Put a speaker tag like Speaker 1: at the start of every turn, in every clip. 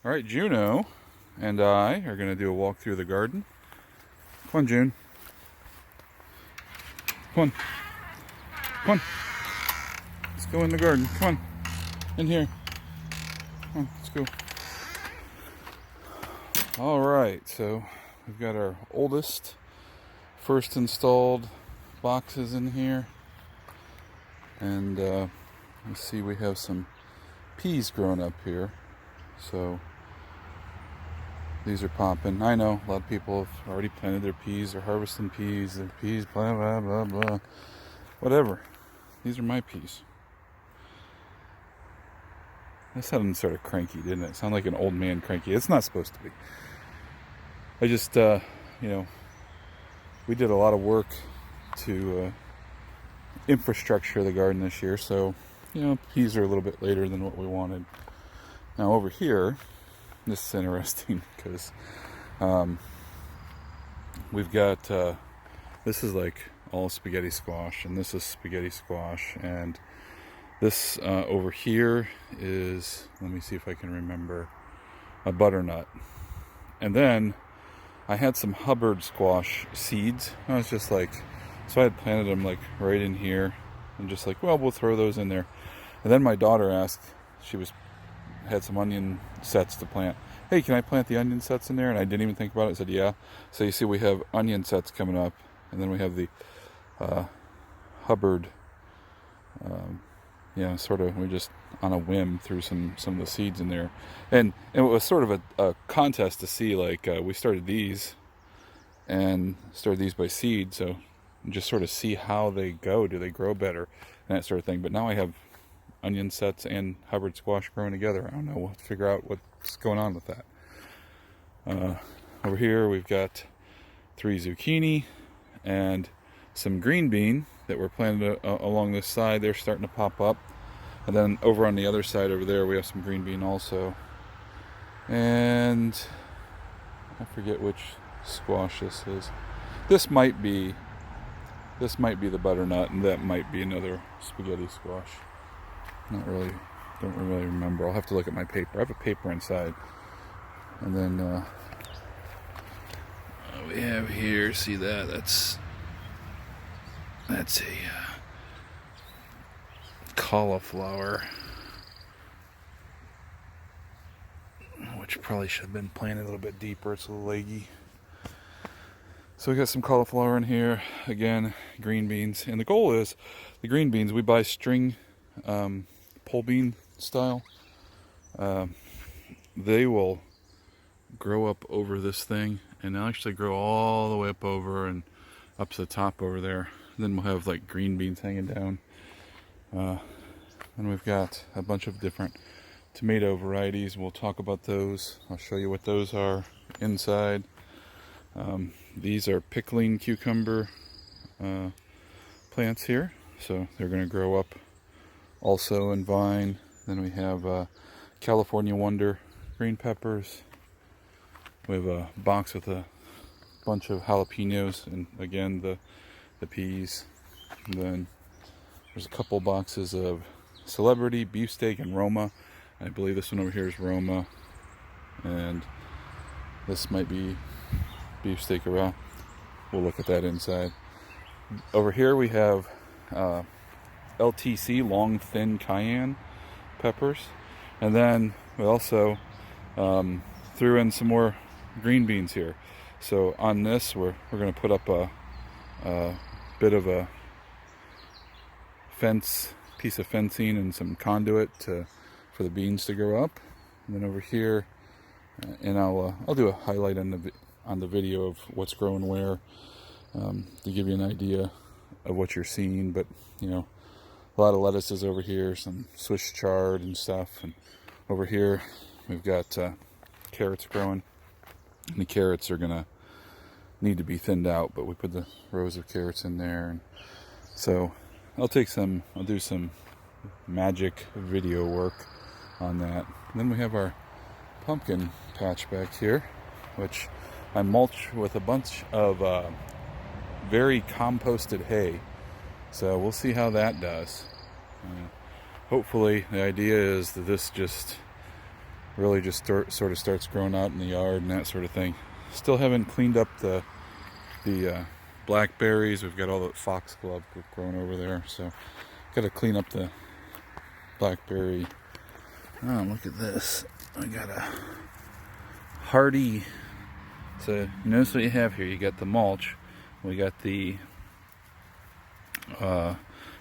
Speaker 1: All right, Juno and I are going to do a walk through the garden. Come on, June. Come on. Come on. Let's go in the garden. Come on. In here. Come on, let's go. All right, so we've got our oldest, first installed boxes in here. And let's see, we have some peas growing up here. So these are popping. I know a lot of people have already planted their peas. They're harvesting peas. Their peas, blah, blah, blah, blah. Whatever. These are my peas. That sounded sort of cranky, didn't it? Sound like an old man cranky. It's not supposed to be. I just, we did a lot of work to infrastructure the garden this year. So, peas are a little bit later than what we wanted. Now over here, this is interesting because we've got, this is like all spaghetti squash, and this is spaghetti squash, and this over here is, let me see if I can remember, a butternut. And then I had some Hubbard squash seeds. I was just like, so I had planted them like right in here, and just like, well, we'll throw those in there. And then my daughter asked, had some onion sets to plant. Hey, can I plant the onion sets in there? And I didn't even think about it. I said, yeah. So you see we have onion sets coming up, and then we have the Hubbard, sort of, we just on a whim threw some of the seeds in there. And it was sort of a contest to see, like, we started these by seed, so just sort of see how they go. Do they grow better? And that sort of thing. But now I have onion sets and Hubbard squash growing together. I don't know. We'll have to figure out what's going on with that. Over here we've got 3 zucchini and some green bean that were planted along this side. They're starting to pop up. And then over on the other side over there we have some green bean also. And I forget which squash this is. This might be the butternut, and that might be another spaghetti squash. Don't really remember. I'll have to look at my paper. I have a paper inside. And then we have here, see that? That's a cauliflower, which probably should have been planted a little bit deeper. It's a little leggy. So we got some cauliflower in here. Again, green beans. And the goal is, the green beans, we buy string pole bean style. They will grow up over this thing, and they'll actually grow all the way up over and up to the top over there. And then we'll have like green beans hanging down. And we've got a bunch of different tomato varieties. We'll talk about those. I'll show you what those are inside. These are pickling cucumber plants here, so they're going to grow up also in vine. Then we have California Wonder green peppers. We have a box with a bunch of jalapenos, and again the peas. And then there's a couple boxes of Celebrity, Beefsteak, and Roma. I believe this one over here is Roma, and this might be Beefsteak around. We'll look at that inside. Over here we have LTC, long thin cayenne peppers, and then we also threw in some more green beans here. So on this we're going to put up a bit of a piece of fencing and some conduit for the beans to grow up. And then over here, and I'll do a highlight on the video of what's growing where, to give you an idea of what you're seeing. But a lot of lettuces over here, some Swiss chard and stuff. And over here we've got carrots growing, and the carrots are gonna need to be thinned out, but we put the rows of carrots in there. And so I'll do some magic video work on that. And then we have our pumpkin patch back here, which I mulch with a bunch of very composted hay. So we'll see how that does. Hopefully the idea is that this just really just sort of starts growing out in the yard and that sort of thing. Still haven't cleaned up the blackberries. We've got all the foxglove growing over there, so got to clean up the blackberry. Oh, look at this. I got a hardy. So notice what you have here. You got the mulch. We got the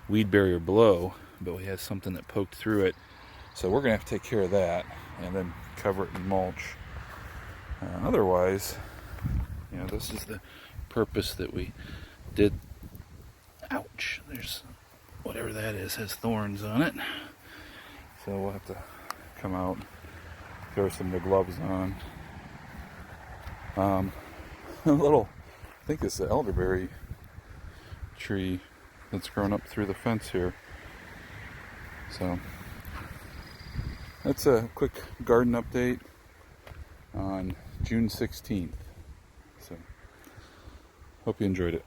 Speaker 1: weed barrier below, but we had something that poked through it. So we're going to have to take care of that and then cover it in mulch. Otherwise, you know, this is the purpose that we did. Ouch, there's whatever that is, has thorns on it. So we'll have to come out, throw some new gloves on. A little, I think it's the elderberry tree that's grown up through the fence here. So that's a quick garden update on June 16th. So hope you enjoyed it.